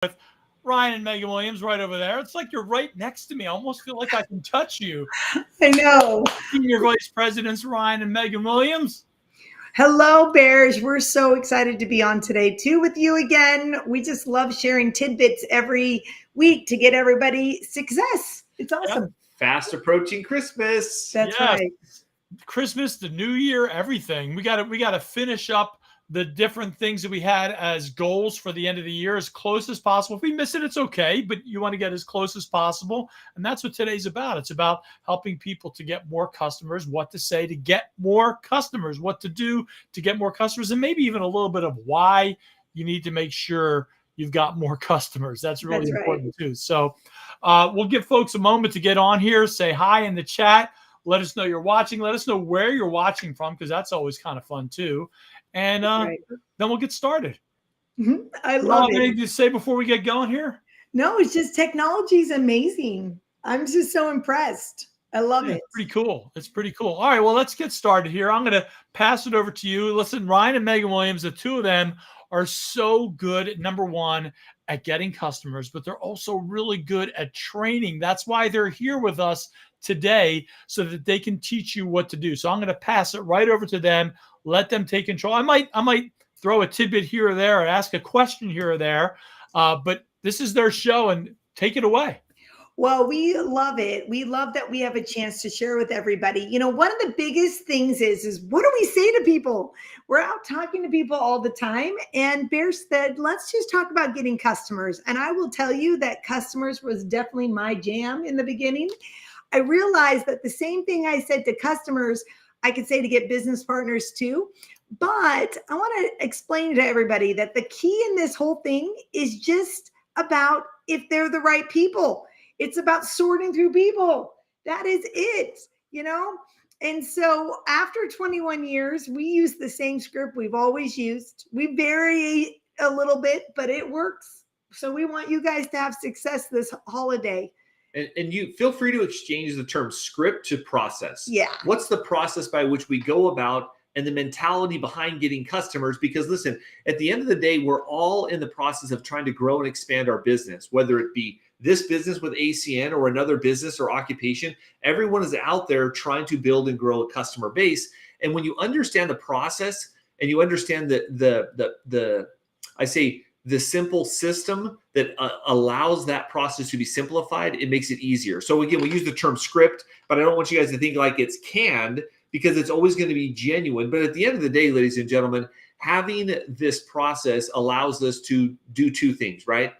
with Ryan and Megan Williams right over there. It's like you're right next to me. I almost feel like I can touch you. I know. Senior Vice Presidents Ryan and Megan Williams. Hello, Bears. We're so excited to be on today, too, with you again. We just love sharing tidbits every week to get everybody success. It's awesome. Fast approaching Christmas. That's right. Christmas, the New Year, everything. We gotta finish up the different things that we had as goals for the end of the year as close as possible. If we miss it, it's okay, but you want to get as close as possible. And that's what today's about. It's about helping people to get more customers, what to say to get more customers, what to do to get more customers, and maybe even a little bit of why you need to make sure you've got more customers. That's really important too. So we'll give folks a moment to get on here, say hi in the chat. Let us know you're watching. Let us know where you're watching from, because that's always kind of fun too. And then we'll get started. Mm-hmm. I love it. Anything to say before we get going here? No, it's just technology is amazing. I'm just so impressed. I love it. It's pretty cool. It's pretty cool. All right, well, let's get started here. I'm going to pass it over to you. Listen, Ryan and Megan Williams, the two of them are so good at, number one, at getting customers, but they're also really good at training. That's why they're here with us today, so that they can teach you what to do. So I'm going to pass it right over to them. Let them take control. I might throw a tidbit here or there or ask a question here or there, but this is their show, and take it away. Well, we love it. We love that we have a chance to share with everybody. You know, one of the biggest things is what do we say to people? We're out talking to people all the time. And Bear said, let's just talk about getting customers. And I will tell you that customers was definitely my jam in the beginning. I realized that the same thing I said to customers, I could say to get business partners too. But I want to explain to everybody that the key in this whole thing is just about if they're the right people. It's about sorting through people. That is it, you know? And so after 21 years, we use the same script we've always used. We vary a little bit, but it works. So we want you guys to have success this holiday. And you feel free to exchange the term script to process. Yeah. What's the process by which we go about and the mentality behind getting customers? Because listen, at the end of the day, we're all in the process of trying to grow and expand our business, whether it be this business with ACN or another business or occupation. Everyone is out there trying to build and grow a customer base. And when you understand the process and you understand the simple system that allows that process to be simplified, it makes it easier. So again, we use the term script, but I don't want you guys to think like it's canned, because it's always going to be genuine. But at the end of the day, ladies and gentlemen, having this process allows us to do two things, right?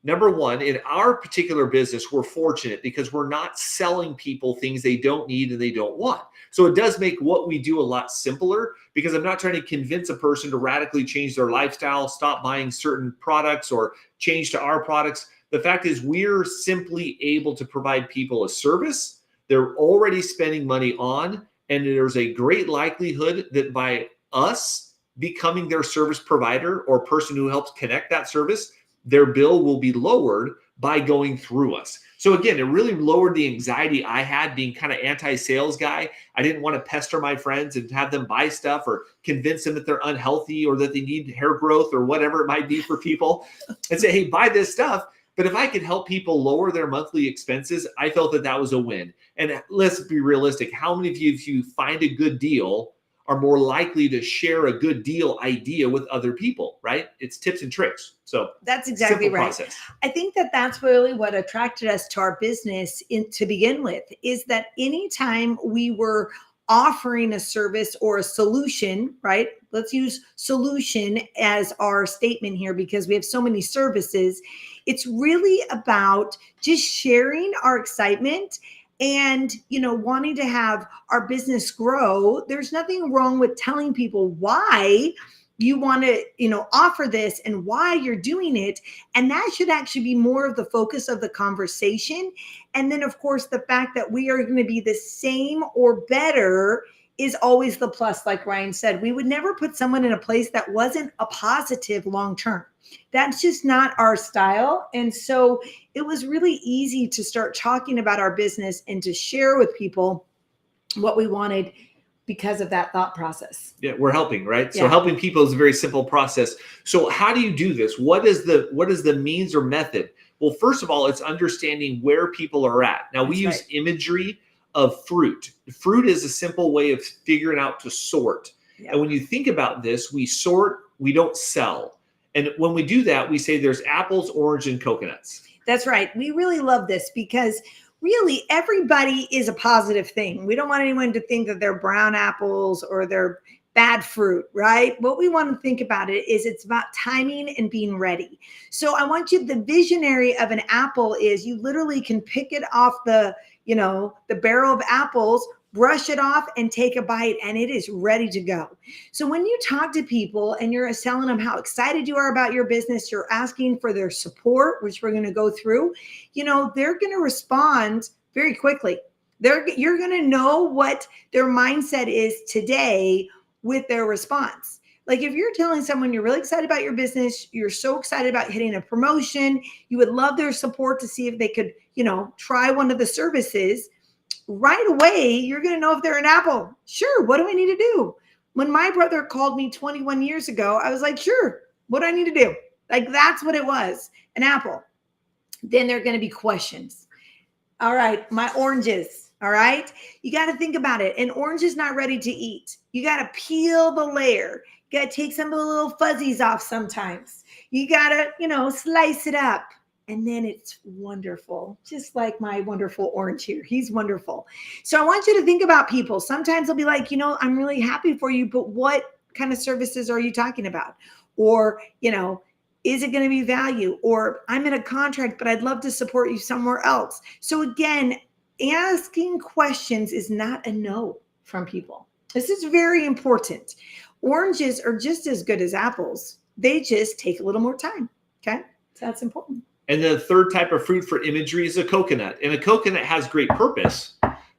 Number one, in our particular business, we're fortunate because we're not selling people things they don't need and they don't want. So it does make what we do a lot simpler, because I'm not trying to convince a person to radically change their lifestyle, stop buying certain products, or change to our products. The fact is, we're simply able to provide people a service they're already spending money on, and there's a great likelihood that by us becoming their service provider or person who helps connect that service, their bill will be lowered by going through us. So again, it really lowered the anxiety I had being kind of anti-sales guy. I didn't want to pester my friends and have them buy stuff or convince them that they're unhealthy or that they need hair growth or whatever it might be for people, and say, hey, buy this stuff. But if I could help people lower their monthly expenses, I felt that that was a win. And let's be realistic. How many of you, if you find a good deal, are more likely to share a good deal idea with other people, right? It's tips and tricks. So that's exactly right. Process. I think that that's really what attracted us to our business to begin with, is that anytime we were offering a service or a solution, right? Let's use solution as our statement here, because we have so many services. It's really about just sharing our excitement and, you know, wanting to have our business grow. There's nothing wrong with telling people why you want to, you know, offer this and why you're doing it. And that should actually be more of the focus of the conversation. And then, of course, the fact that we are going to be the same or better is always the plus. Like Ryan said, we would never put someone in a place that wasn't a positive long-term. That's just not our style. And so it was really easy to start talking about our business and to share with people what we wanted. because of that thought process. Yeah, we're helping, right? So Yeah. helping people is a very simple process. So how do you do this? What is the means or method? Well, first of all, it's understanding where people are at. Now, we That's use imagery of fruit. Fruit is a simple way of figuring out to sort. Yeah. And when you think about this, we sort, we don't sell. And when we do that, we say there's apples, orange, and coconuts. That's right. We really love this because really everybody is a positive thing. We don't want anyone to think that they're brown apples or they're bad fruit, right? What we want to think about it is it's about timing and being ready. So I want you, the visionary of an apple is you literally can pick it off the barrel of apples, brush it off and take a bite, and it is ready to go. So when you talk to people and you're telling them how excited you are about your business, you're asking for their support, which we're going to go through, they're going to respond very quickly. You're going to know what their mindset is today with their response. Like if you're telling someone you're really excited about your business, you're so excited about hitting a promotion, you would love their support to see if they could, try one of the services. Right away, you're going to know if they're an apple. Sure. What do I need to do? When my brother called me 21 years ago, I was like, sure. What do I need to do? Like, that's what it was, an apple. Then there are going to be questions. All right, my oranges. All right. You got to think about it. An orange is not ready to eat. You got to peel the layer. You got to take some of the little fuzzies off sometimes. You got to, slice it up. And then it's wonderful, just like my wonderful orange here. He's wonderful. So I want you to think about people. Sometimes they'll be like, I'm really happy for you, but what kind of services are you talking about? Or, is it going to be value? Or I'm in a contract, but I'd love to support you somewhere else. So again, asking questions is not a no from people. This is very important. Oranges are just as good as apples. They just take a little more time. Okay. So that's important. And the third type of fruit for imagery is a coconut. And a coconut has great purpose,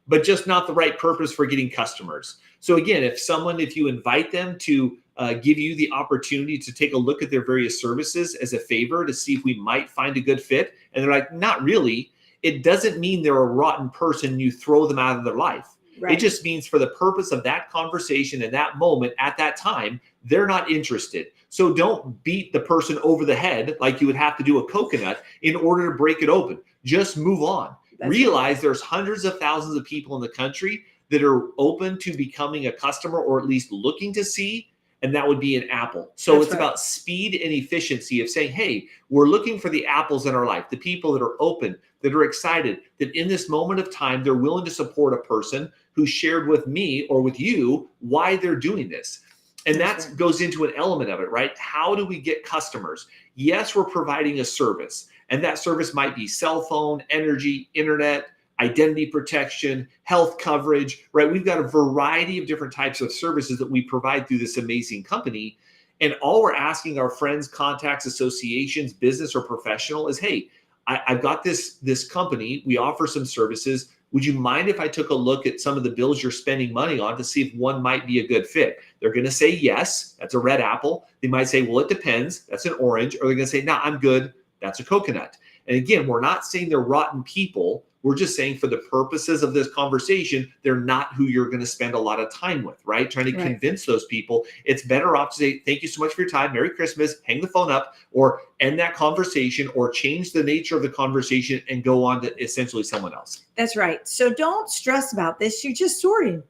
but just not the right purpose for getting customers. So again, if you invite them to give you the opportunity to take a look at their various services as a favor to see if we might find a good fit, and they're like, not really, it doesn't mean they're a rotten person and you throw them out of their life. Right. It just means for the purpose of that conversation in that moment at that time, they're not interested. So don't beat the person over the head like you would have to do a coconut in order to break it open. Just move on. Realize there's hundreds of thousands of people in the country that are open to becoming a customer or at least looking to see, and that would be an apple. So it's about speed and efficiency of saying, hey, we're looking for the apples in our life, the people that are open, that are excited, that in this moment of time, they're willing to support a person who shared with me or with you why they're doing this. And that goes into an element of it, right? How do we get customers? Yes, we're providing a service, and that service might be cell phone, energy, internet, identity protection, health coverage, right? We've got a variety of different types of services that we provide through this amazing company. And all we're asking our friends, contacts, associations, business or professional is, hey, I've got this company. We offer some services. Would you mind if I took a look at some of the bills you're spending money on to see if one might be a good fit? They're going to say yes. That's a red apple. They might say, well, it depends. That's an orange. Or they're going to say, no, I'm good. That's a coconut. And again, we're not saying they're rotten people. We're just saying for the purposes of this conversation, they're not who you're going to spend a lot of time with, right? Trying to convince those people. It's better off to say, thank you so much for your time. Merry Christmas. Hang the phone up or end that conversation or change the nature of the conversation and go on to essentially someone else. That's right. So don't stress about this. You're just sorting.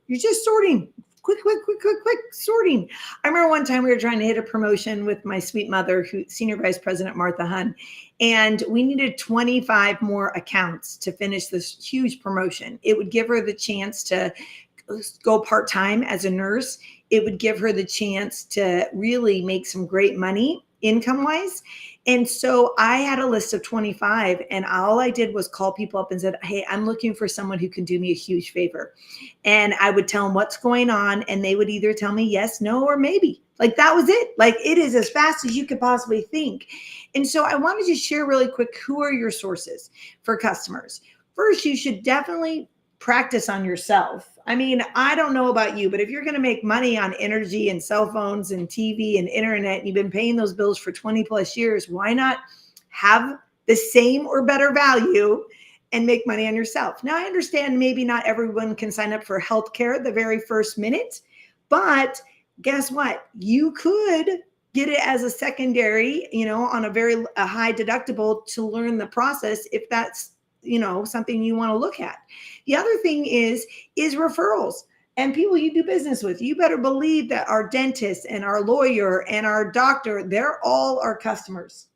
Quick sorting. I remember one time we were trying to hit a promotion with my sweet mother, Senior Vice President Martha Hunn, and we needed 25 more accounts to finish this huge promotion. It would give her the chance to go part-time as a nurse. It would give her the chance to really make some great money income-wise. And so I had a list of 25, and all I did was call people up and said, hey, I'm looking for someone who can do me a huge favor. And I would tell them what's going on, and they would either tell me yes, no, or maybe. Like that was it. Like it is as fast as you could possibly think. And so I wanted to share really quick, who are your sources for customers? First, you should definitely practice on yourself. I mean, I don't know about you, but if you're going to make money on energy and cell phones and TV and internet, and you've been paying those bills for 20 plus years, why not have the same or better value and make money on yourself. Now, I understand maybe not everyone can sign up for healthcare the very first minute, but guess what? You could get it as a secondary, on a high deductible to learn the process if that's, something you want to look at. The other thing is referrals. And people you do business with, you better believe that our dentist and our lawyer and our doctor, they're all our customers.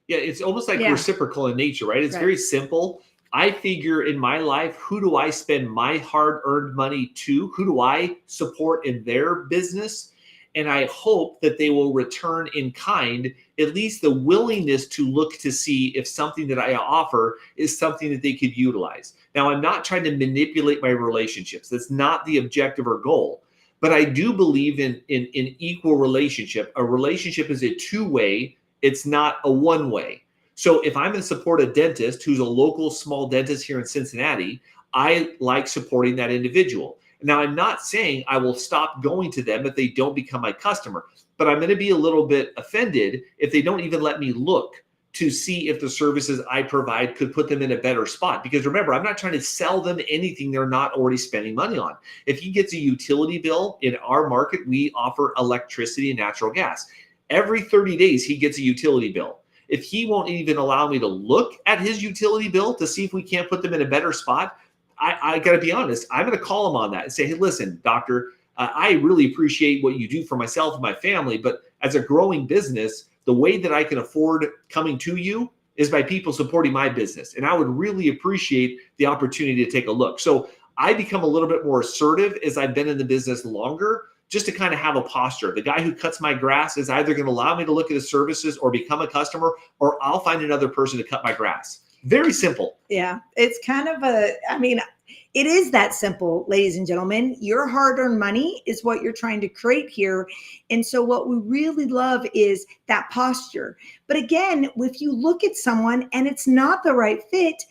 Yeah, it's almost like reciprocal in nature, right? It's very simple. I figure in my life, who do I spend my hard-earned money to? Who do I support in their business? And I hope that they will return in kind, at least the willingness to look to see if something that I offer is something that they could utilize. Now, I'm not trying to manipulate my relationships. That's not the objective or goal. But I do believe in equal relationship. A relationship is a two-way. It's not a one-way. So if I'm going to support a dentist who's a local small dentist here in Cincinnati, I like supporting that individual. Now, I'm not saying I will stop going to them if they don't become my customer, but I'm going to be a little bit offended if they don't even let me look to see if the services I provide could put them in a better spot. Because remember, I'm not trying to sell them anything they're not already spending money on. If he gets a utility bill, in our market, we offer electricity and natural gas. Every 30 days, he gets a utility bill. If he won't even allow me to look at his utility bill to see if we can't put them in a better spot, I got to be honest, I'm going to call him on that and say, hey, listen, doctor, I really appreciate what you do for myself and my family, but as a growing business, the way that I can afford coming to you is by people supporting my business. And I would really appreciate the opportunity to take a look. So I become a little bit more assertive as I've been in the business longer, just to kind of have a posture. The guy who cuts my grass is either going to allow me to look at his services or become a customer, or I'll find another person to cut my grass. Very simple. Yeah, it's kind of it is that simple, ladies and gentlemen. Your hard-earned money is what you're trying to create here. And so what we really love is that posture. But again, if you look at someone and it's not the right fit,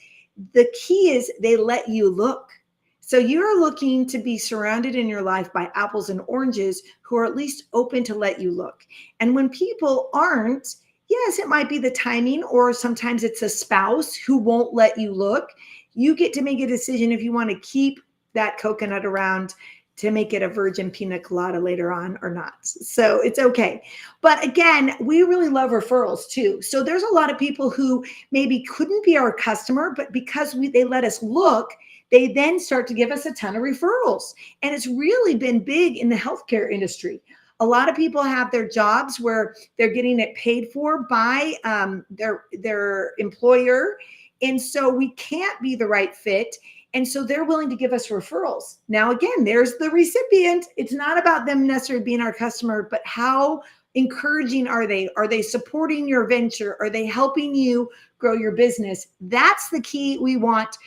the key is they let you look. So you're looking to be surrounded in your life by apples and oranges who are at least open to let you look. And when people aren't, yes, it might be the timing, or sometimes it's a spouse who won't let you look. You get to make a decision if you want to keep that coconut around to make it a virgin pina colada later on or not. So it's okay. But again, we really love referrals too. So there's a lot of people who maybe couldn't be our customer, but because they let us look, they then start to give us a ton of referrals. And it's really been big in the healthcare industry. A lot of people have their jobs where they're getting it paid for by their employer. And so we can't be the right fit. And so they're willing to give us referrals. Now, again, there's the recipient. It's not about them necessarily being our customer, but how encouraging are they? Are they supporting your venture? Are they helping you grow your business? That's the key we want.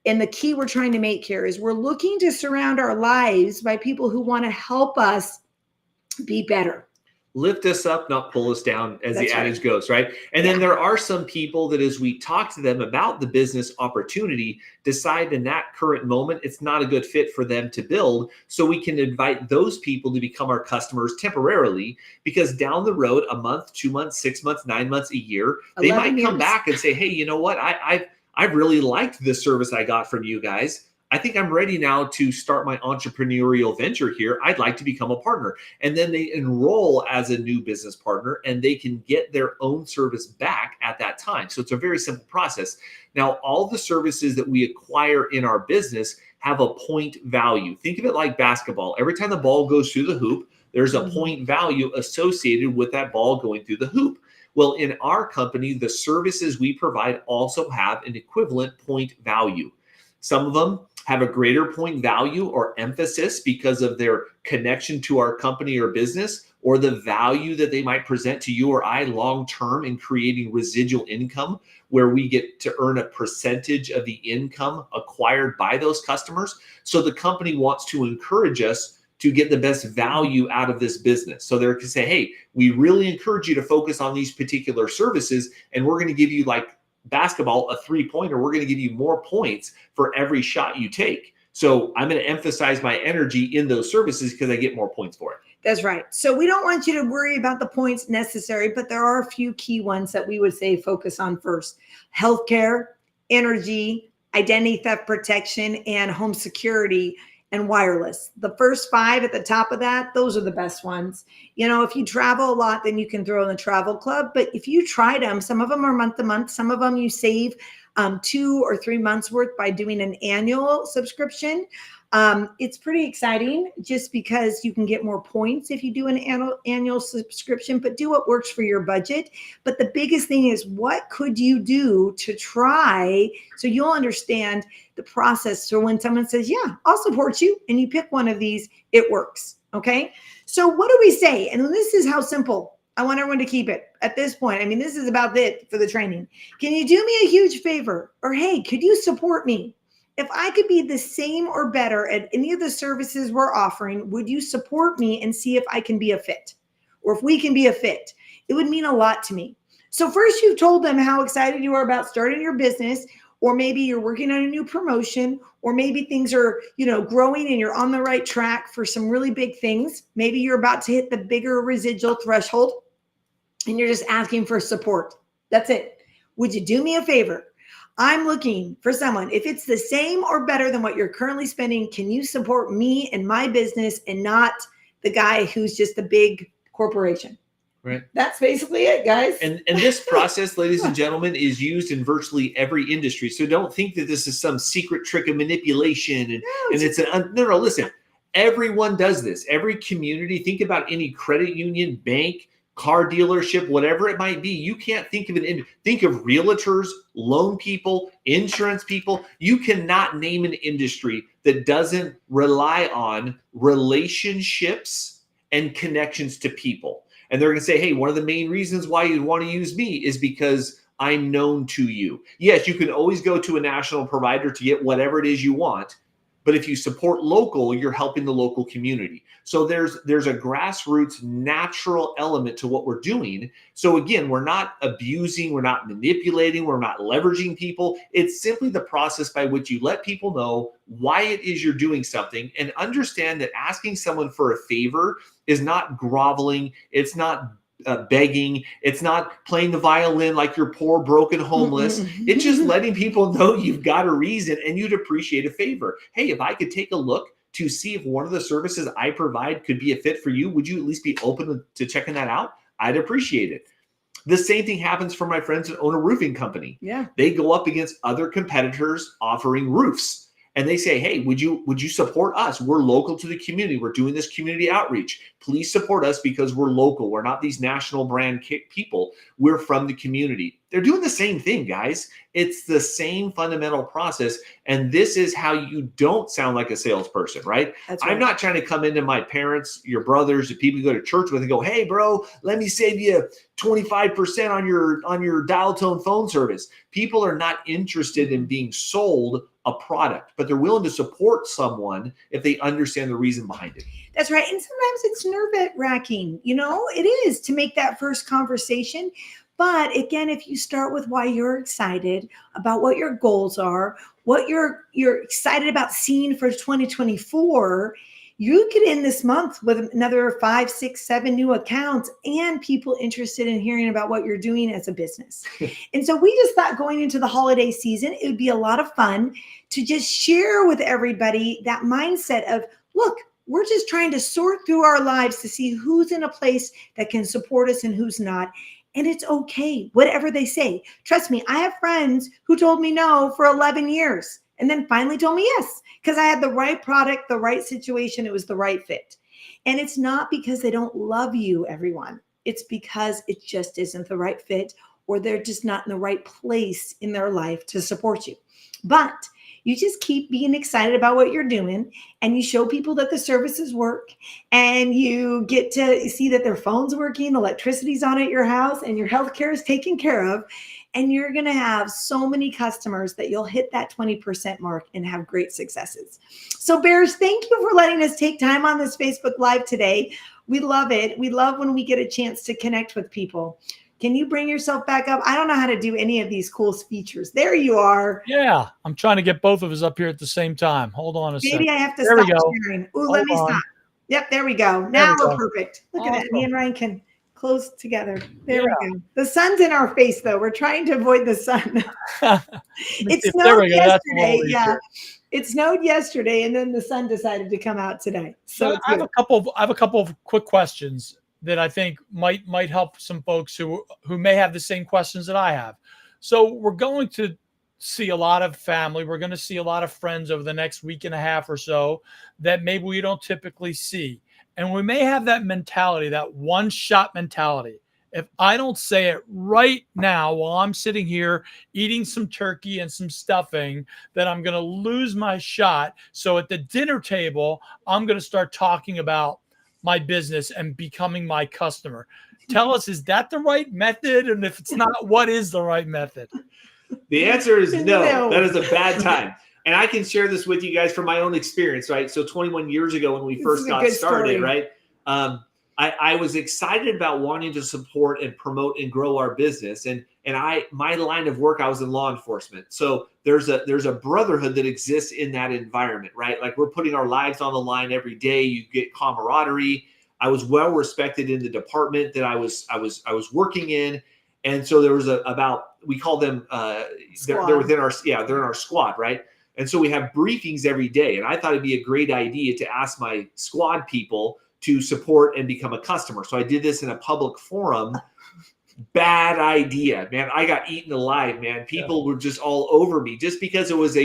And the key we're trying to make here is we're looking to surround our lives by people who want to help us be better. Lift us up, not pull us down, as That's the adage right. goes, right? And then there are some people that, as we talk to them about the business opportunity, decide in that current moment it's not a good fit for them to build. So we can invite those people to become our customers temporarily, because down the road, a month, 2 months, 6 months, 9 months, a year, they might come back and say, hey, you know what? I've really liked this service I got from you guys. I think I'm ready now to start my entrepreneurial venture here. I'd like to become a partner. And then they enroll as a new business partner, and they can get their own service back at that time. So it's a very simple process. Now, all the services that we acquire in our business have a point value. Think of it like basketball. Every time the ball goes through the hoop, there's a point value associated with that ball going through the hoop. Well, in our company, the services we provide also have an equivalent point value. Some of them have a greater point value or emphasis because of their connection to our company or business, or the value that they might present to you or I long-term in creating residual income, where we get to earn a percentage of the income acquired by those customers. So the company wants to encourage us to get the best value out of this business. So they can say, hey, we really encourage you to focus on these particular services, and we're going to give you, like basketball, a 3-pointer. We're going to give you more points for every shot you take. So I'm going to emphasize my energy in those services because I get more points for it. That's right. So we don't want you to worry about the points necessary, but there are a few key ones that we would say focus on first: healthcare, energy, identity theft protection, and home security and wireless. The first 5 at the top of that, those are the best ones. You know, if you travel a lot, then you can throw in the travel club. But if you tried them, some of them are month to month, some of them you save 2 or 3 months worth by doing an annual subscription. It's pretty exciting just because you can get more points if you do an annual subscription, but do what works for your budget. But the biggest thing is, what could you do to try so you'll understand the process? So when someone says, yeah, I'll support you, and you pick one of these, it works. Okay. So what do we say? And this is how simple I want everyone to keep it at this point. I mean, this is about it for the training. Can you do me a huge favor? Or, hey, could you support me? If I could be the same or better at any of the services we're offering, would you support me and see if I can be a fit? Or if we can be a fit? It would mean a lot to me. So first, you've told them how excited you are about starting your business, or maybe you're working on a new promotion, or maybe things are, growing and you're on the right track for some really big things. Maybe you're about to hit the bigger residual threshold and you're just asking for support. That's it. Would you do me a favor? I'm looking for someone. If it's the same or better than what you're currently spending, can you support me and my business and not the guy who's just a big corporation? Right. That's basically it, guys. And this process, ladies and gentlemen, is used in virtually every industry. So don't think that this is some secret trick of manipulation. No, listen, everyone does this. Every community, think about any credit union, bank, car dealership, whatever it might be. You can't think of think of realtors, loan people, insurance people. You cannot name an industry that doesn't rely on relationships and connections to people. And they're going to say, hey, one of the main reasons why you'd want to use me is because I'm known to you. Yes, you can always go to a national provider to get whatever it is you want. But if you support local, you're helping the local community. So there's a grassroots natural element to what we're doing. So again, we're not abusing, we're not manipulating, we're not leveraging people. It's simply the process by which you let people know why it is you're doing something, and understand that asking someone for a favor is not groveling. It's not begging. It's not playing the violin like you're poor, broken, homeless. It's just letting people know you've got a reason and you'd appreciate a favor. Hey, if I could take a look to see if one of the services I provide could be a fit for you, would you at least be open to checking that out? I'd appreciate it. The same thing happens for my friends that own a roofing company. Yeah. They go up against other competitors offering roofs. And they say, hey, would you support us? We're local to the community. We're doing this community outreach. Please support us because we're local. We're not these national brand people. We're from the community. They're doing the same thing, guys. It's the same fundamental process. And this is how you don't sound like a salesperson, right? That's right. I'm not trying to come into my parents, your brothers, the people you go to church with and go, hey, bro, let me save you 25% on your dial tone phone service. People are not interested in being sold a product, but they're willing to support someone if they understand the reason behind it. That's right. And sometimes it's nerve-wracking, it is, to make that first conversation. But again, if you start with why you're excited about what your goals are, what you're excited about seeing for 2024, you could end this month with another 5, 6, 7 new accounts and people interested in hearing about what you're doing as a business. And so we just thought, going into the holiday season, it would be a lot of fun to just share with everybody that mindset of, look, we're just trying to sort through our lives to see who's in a place that can support us and who's not. And it's okay, whatever they say. Trust me, I have friends who told me no for 11 years and then finally told me yes, because I had the right product, the right situation. It was the right fit. And it's not because they don't love you, everyone. It's because it just isn't the right fit, or they're just not in the right place in their life to support you. But you just keep being excited about what you're doing, and you show people that the services work, and you get to see that their phone's working, electricity's on at your house, and your healthcare is taken care of. And you're going to have so many customers that you'll hit that 20% mark and have great successes. So Bears, thank you for letting us take time on this Facebook Live today. We love it. We love when we get a chance to connect with people. Can you bring yourself back up? I don't know how to do any of these cool features. There you are. Yeah, I'm trying to get both of us up here at the same time. Hold on a second. Maybe I have to There we stop go. sharing. Ooh, let me Hold on. stop. Yep, there we go. Now we we're go. perfect. Look at that. Awesome. Me and Ryan can close together. There we go. The sun's in our face, though. We're trying to avoid the sun. It There snowed we go. That's a yesterday. little Yeah, easier. it snowed yesterday, and then the sun decided to come out today. So So I have a couple of quick questions that I think might help some folks who may have the same questions that I have. So we're going to see a lot of family. We're going to see a lot of friends over the next week and a half or so that maybe we don't typically see. And we may have that mentality, that one shot mentality. If I don't say it right now while I'm sitting here eating some turkey and some stuffing, then I'm going to lose my shot. So at the dinner table, I'm going to start talking about my business and becoming my customer. Tell us, is that the right method? And if it's not, what is the right method? The answer is no. No. That is a bad time. And I can share this with you guys from my own experience, right? So 21 years ago when we first got started, right? I was excited about wanting to support and promote and grow our business. And my line of work, I was in law enforcement. So there's a brotherhood that exists in that environment, right? Like we're putting our lives on the line every day. You get camaraderie. I was well respected in the department that I was working in. And so there was we call them, they're within they're in our squad, right? And so we have briefings every day. And I thought it'd be a great idea to ask my squad people to support and become a customer. So I did this in a public forum. Bad idea, man. I got eaten alive, man. People were just all over me just because it was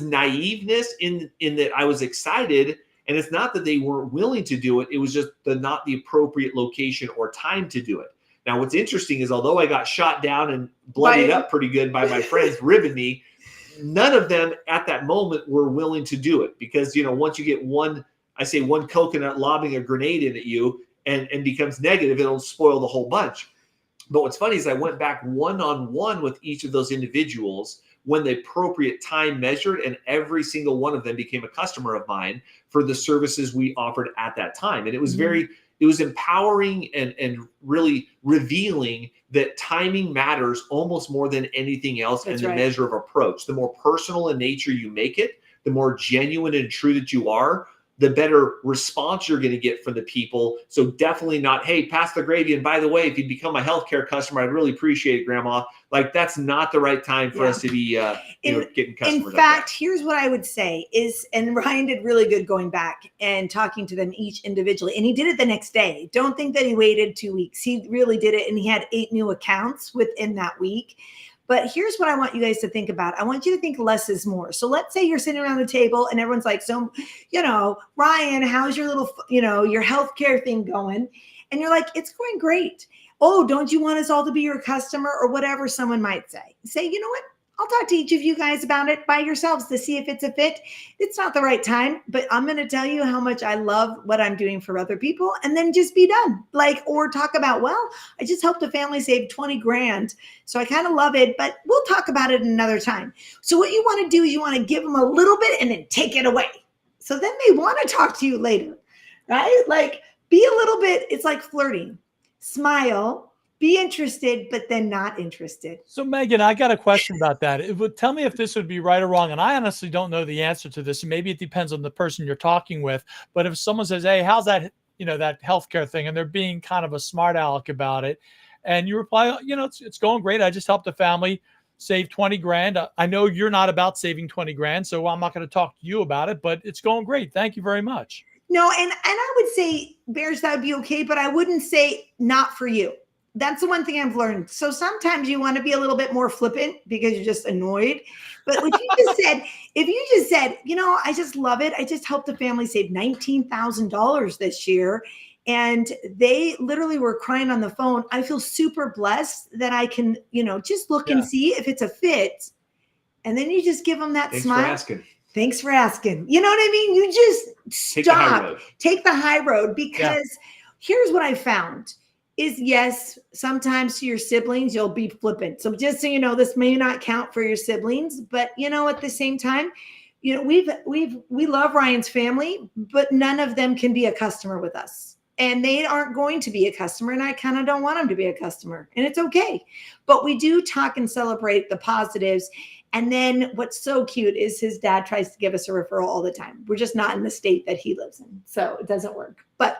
naiveness in that I was excited. And it's not that they weren't willing to do it. It was just not the appropriate location or time to do it. Now, what's interesting is although I got shot down and bloodied up pretty good by my friends, ribbing me, none of them at that moment were willing to do it because, once you get one coconut lobbing a grenade in at you and becomes negative, it'll spoil the whole bunch. But what's funny is I went back one-on-one with each of those individuals when the appropriate time measured, and every single one of them became a customer of mine for the services we offered at that time. And it was it was empowering and really revealing that timing matters almost more than anything else. That's the measure of approach. The more personal in nature you make it, the more genuine and true that you are, the better response you're going to get from the people. So definitely not, hey, pass the gravy. And by the way, if you become a healthcare customer, I'd really appreciate it, Grandma. Like that's not the right time for us to be getting customers. In fact, here's what I would say is, and Ryan did really good going back and talking to them each individually. And he did it the next day. Don't think that he waited 2 weeks. He really did it. And he had 8 new accounts within that week. But here's what I want you guys to think about. I want you to think less is more. So let's say you're sitting around the table and everyone's like, so, Ryan, how's your little, your healthcare thing going? And you're like, it's going great. Oh, don't you want us all to be your customer or whatever someone might say? Say, you know what? I'll talk to each of you guys about it by yourselves to see if it's a fit. It's not the right time, but I'm going to tell you how much I love what I'm doing for other people and then just be done. Or talk about, well, I just helped a family save 20 grand. So I kind of love it, but we'll talk about it another time. So what you want to do is you want to give them a little bit and then take it away. So then they want to talk to you later, right? Like be a little bit, it's like flirting. Smile. Be interested, but then not interested. So Megan, I got a question about that. Tell me if this would be right or wrong. And I honestly don't know the answer to this. And maybe it depends on the person you're talking with. But if someone says, hey, how's that, that healthcare thing? And they're being kind of a smart aleck about it. And you reply, it's going great. I just helped a family save 20 grand. I know you're not about saving 20 grand, so I'm not going to talk to you about it, but it's going great. Thank you very much. No, and I would say, Bears, that would be okay, but I wouldn't say not for you. That's the one thing I've learned. So sometimes you want to be a little bit more flippant because you're just annoyed. But what you just said, if you just said, I just love it. I just helped a family save $19,000 this year. And they literally were crying on the phone. I feel super blessed that I can, just look and see if it's a fit. And then you just give them that smile. Thanks for asking. Thanks for asking. You know what I mean? You just stop. Take the high road because here's what I found. Is yes, sometimes to your siblings, you'll be flippant. So just so you know, this may not count for your siblings, but at the same time, we love Ryan's family, but none of them can be a customer with us. And they aren't going to be a customer. And I kind of don't want them to be a customer. And it's okay. But we do talk and celebrate the positives. And then what's so cute is his dad tries to give us a referral all the time. We're just not in the state that he lives in. So it doesn't work. But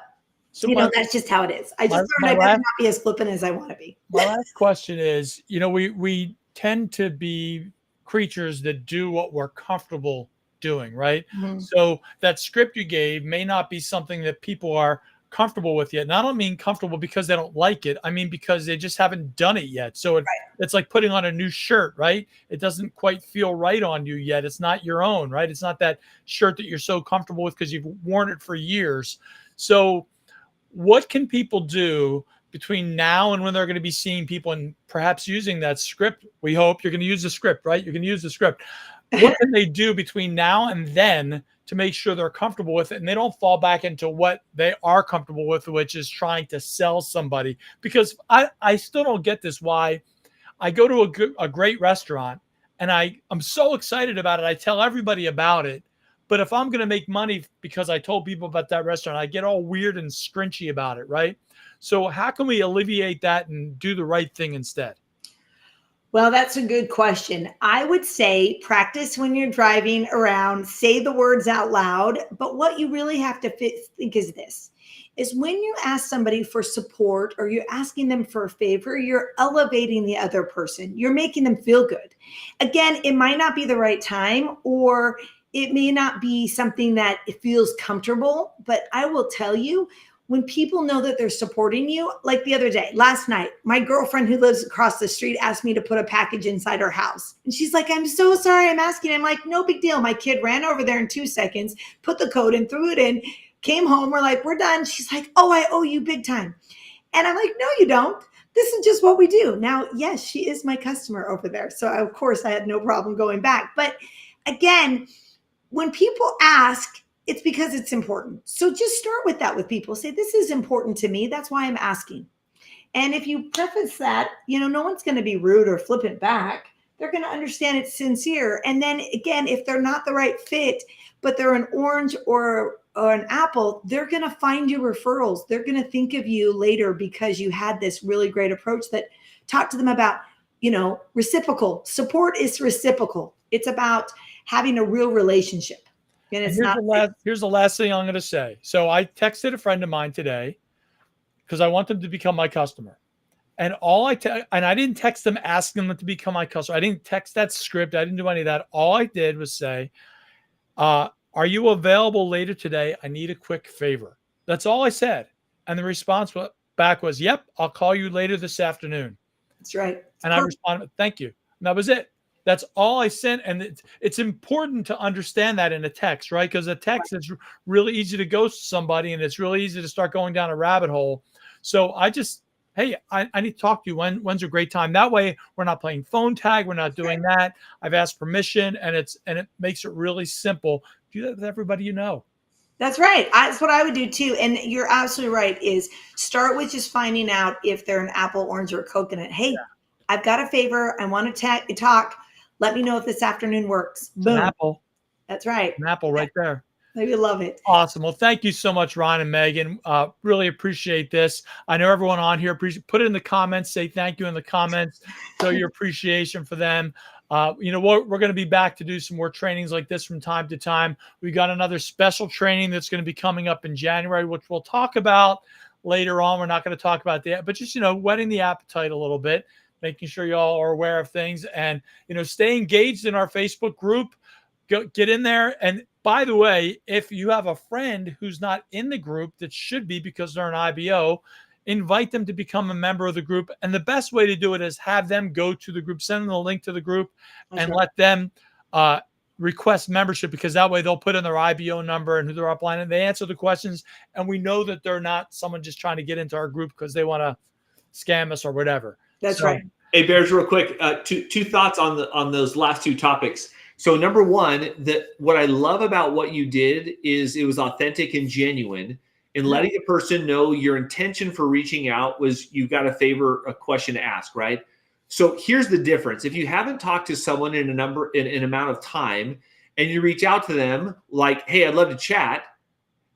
So that's just how it is. I just my learned I better last, not be as flippant as I want to be. my last question is, we tend to be creatures that do what we're comfortable doing, right? Mhm. So that script you gave may not be something that people are comfortable with yet. And I don't mean comfortable because they don't like it. I mean because they just haven't done it yet. So it's like putting on a new shirt, right? It doesn't quite feel right on you yet. It's not your own, right? It's not that shirt that you're so comfortable with because you've worn it for years. So what can people do between now and when they're going to be seeing people and perhaps using that script? We hope you're going to use the script, right? You're going to use the script. What can they do between now and then to make sure they're comfortable with it and they don't fall back into what they are comfortable with, which is trying to sell somebody? Because I still don't get this, why I go to a great restaurant and I'm so excited about it. I tell everybody about it. But if I'm going to make money because I told people about that restaurant, I get all weird and scrunchy about it, right? So how can we alleviate that and do the right thing instead? Well, that's a good question. I would say practice when you're driving around, say the words out loud. But what you really have to think is this, is when you ask somebody for support or you're asking them for a favor, you're elevating the other person. You're making them feel good. Again, it might not be the right time, or it may not be something that it feels comfortable, but I will tell you, when people know that they're supporting you, like the other day, last night, my girlfriend who lives across the street asked me to put a package inside her house. And she's like, I'm so sorry I'm asking. I'm like, no big deal. My kid ran over there in 2 seconds, put the code in, threw it in, came home. We're like, we're done. She's like, oh, I owe you big time. And I'm like, no, you don't. This is just what we do. Now, yes, she is my customer over there. So of course I had no problem going back. But again, when people ask, it's because it's important. So just start with that with people. Say, this is important to me. That's why I'm asking. And if you preface that, no one's going to be rude or flippant back. They're going to understand it's sincere. And then again, if they're not the right fit, but they're an orange or an apple, they're going to find you referrals. They're going to think of you later because you had this really great approach that talked to them about, reciprocal. Support is reciprocal. It's about having a real relationship. And it's Here's the last thing I'm going to say. So I texted a friend of mine today because I want them to become my customer. And I didn't text them asking them to become my customer. I didn't text that script. I didn't do any of that. All I did was say, are you available later today? I need a quick favor. That's all I said. And the response back was, yep, I'll call you later this afternoon. That's right. And I responded, thank you. And that was it. That's all I sent. And it's important to understand that in a text, right? Because a text is really easy to ghost somebody and it's really easy to start going down a rabbit hole. So hey, I need to talk to you. When's a great time? That way we're not playing phone tag. We're not doing that. I've asked permission and it makes it really simple. Do that with everybody you know. That's right. That's what I would do too. And you're absolutely right, is start with just finding out if they're an apple, orange, or coconut. Hey, I've got a favor. I want to talk. Let me know if this afternoon works. Boom. An apple. That's right. An apple right there. I love it. Awesome. Well, thank you so much, Ron and Megan. Really appreciate this. I know everyone on here, put it in the comments, say thank you in the comments, show your appreciation for them. We're going to be back to do some more trainings like this from time to time. We got another special training that's going to be coming up in January, which we'll talk about later on. We're not going to talk about that, but just, whetting the appetite a little bit, making sure y'all are aware of things and, stay engaged in our Facebook group. Get in there. And by the way, if you have a friend who's not in the group that should be because they're an IBO, invite them to become a member of the group. And the best way to do it is have them go to the group, send them the link to the group and let them request membership, because that way they'll put in their IBO number and who they're upline and they answer the questions. And we know that they're not someone just trying to get into our group because they want to scam us or whatever. That's right. Hey, Bears, real quick, two thoughts on those last two topics. So number one, what I love about what you did is it was authentic and genuine, and letting the person know your intention for reaching out was you got a question to ask, right? So here's the difference. If you haven't talked to someone in an amount of time and you reach out to them like, hey, I'd love to chat,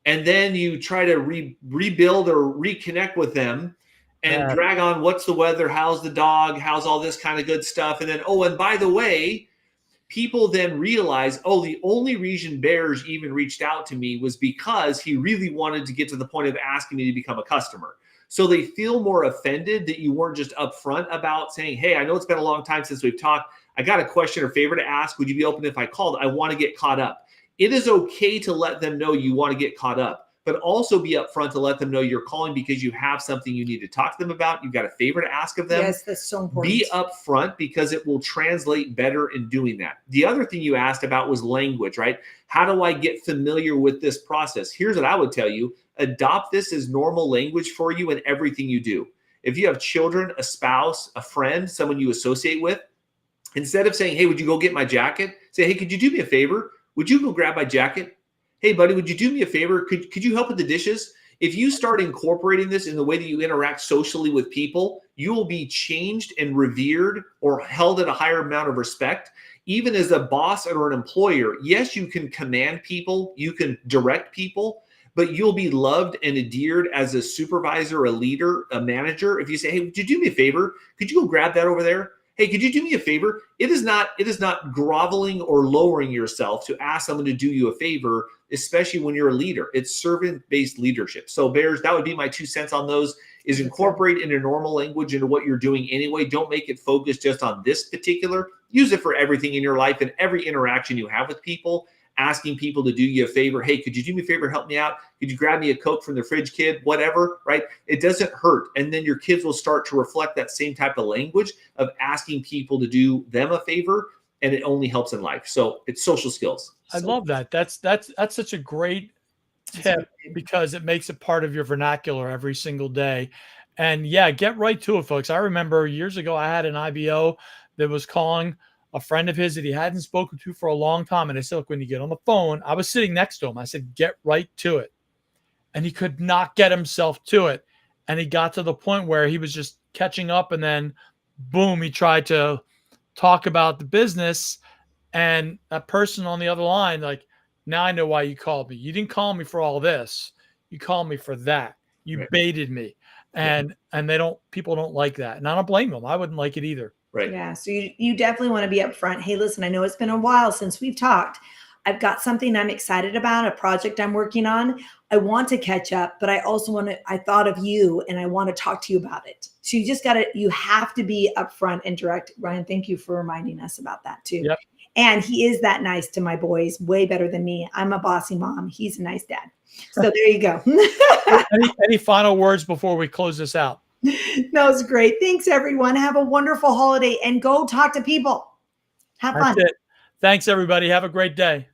and then you try to rebuild or reconnect with them and drag on what's the weather, how's the dog, how's all this kind of good stuff. And then, and by the way, people then realize, oh, the only reason Bears even reached out to me was because he really wanted to get to the point of asking me to become a customer. So they feel more offended that you weren't just upfront about saying, hey, I know it's been a long time since we've talked. I got a question or favor to ask. Would you be open if I called? I want to get caught up. It is okay to let them know you want to get caught up, but also be upfront to let them know you're calling because you have something you need to talk to them about. You've got a favor to ask of them. Yes, that's so important. Be upfront because it will translate better in doing that. The other thing you asked about was language, right? How do I get familiar with this process? Here's what I would tell you. Adopt this as normal language for you in everything you do. If you have children, a spouse, a friend, someone you associate with, instead of saying, hey, would you go get my jacket? Say, hey, could you do me a favor? Would you go grab my jacket? Hey, buddy, would you do me a favor? Could you help with the dishes? If you start incorporating this in the way that you interact socially with people, you will be changed and revered or held at a higher amount of respect. Even as a boss or an employer, yes, you can command people, you can direct people, but you'll be loved and adhered as a supervisor, a leader, a manager. If you say, hey, would you do me a favor? Could you go grab that over there? Hey, could you do me a favor? It is not groveling or lowering yourself to ask someone to do you a favor, especially when you're a leader. It's servant-based leadership. So Bears, that would be my 2 cents on those, is incorporate into normal language into what you're doing anyway. Don't make it focused just on this particular. Use it for everything in your life and every interaction you have with people. Asking people to do you a favor. Hey, could you do me a favor? Help me out. Could you grab me a Coke from the fridge, kid? Whatever, right? It doesn't hurt. And then your kids will start to reflect that same type of language of asking people to do them a favor. And it only helps in life. So it's social skills. I love that. That's such a great tip because it makes it part of your vernacular every single day. And yeah, get right to it, folks. I remember years ago, I had an IBO that was calling a friend of his that he hadn't spoken to for a long time. And I said, look, when you get on the phone, I was sitting next to him. I said, get right to it. And he could not get himself to it. And he got to the point where he was just catching up. And then boom, he tried to talk about the business. And that person on the other line, like, now I know why you called me. You didn't call me for all this. You called me for that. You baited me. And people don't like that. And I don't blame them. I wouldn't like it either. Right. Yeah. So you definitely want to be upfront. Hey, listen, I know it's been a while since we've talked. I've got something I'm excited about, a project I'm working on. I want to catch up, but I also I thought of you and I want to talk to you about it. So you have to be upfront and direct. Ryan, thank you for reminding us about that too. Yep. And he is that nice to my boys, way better than me. I'm a bossy mom. He's a nice dad. So there you go. Any final words before we close this out? That was great. Thanks, everyone. Have a wonderful holiday and go talk to people. Have fun. That's it. Thanks, everybody. Have a great day.